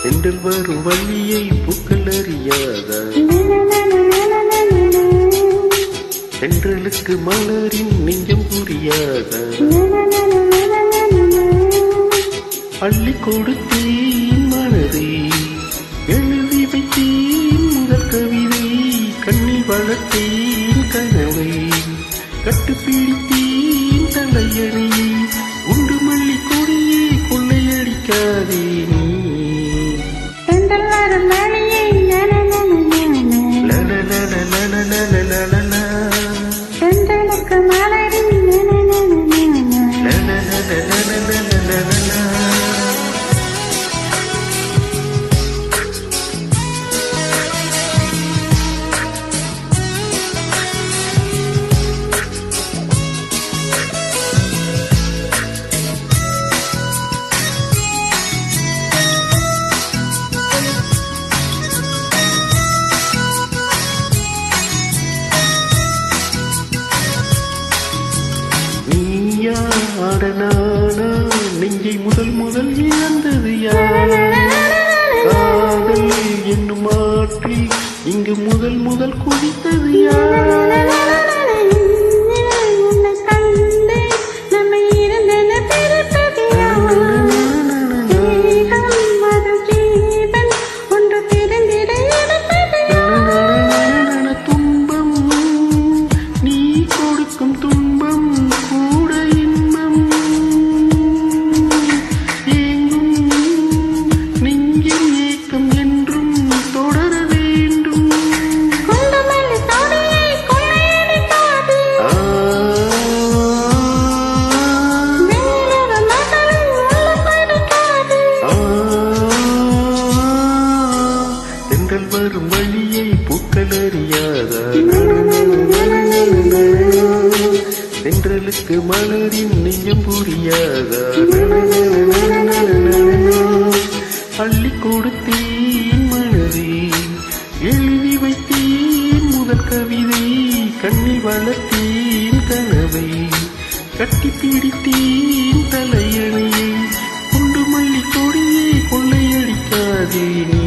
தென்றல் வரும் வழியை பூக்கள் அறியாதா? தென்றலுக்கு மலரின் நெஞ்சம் புரியாதா? அள்ளி கொடுத்தேன் மனதை, எழுதி வைத்தேன் முதல் கவிதை, கண்ணில் வளர்த்தேன் கனவை, கட்டுப்பிடித்தேன் தலையணையை, உண்டு மல்லி கொடியை கொள்ளையடிக்காதே நீ. நெஞ்சை முதல் முதல் இழந்தது யார்? காதல் என்னும் ஆற்றில் இங்கு முதல் முதல் குதித்தது யார்? துன்பம் நீ கொடுக்கும் துன்பம் கூட இன்பம், நெஞ்சின் ஏக்கம் என்றும் தொடர வேண்டும். தென்றல் வரும் வழியை பூக்கள் அறியாதா? தென்றலுக்கு மலரின் நெஞ்சம் புரியாதா? அள்ளி கொடுத்தேன் மனதை, எழுதி வைத்தேன் முதல் கவிதை, கண்ணில் வளர்த்தேன் கனவை, கட்டி பிடித்தேன் தலையணையை, குண்டு மல்லி கொடியை கொள்ளையடிக்காதே நீ.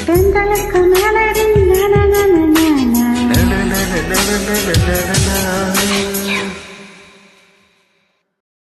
தென்றலுக்கு மலரின்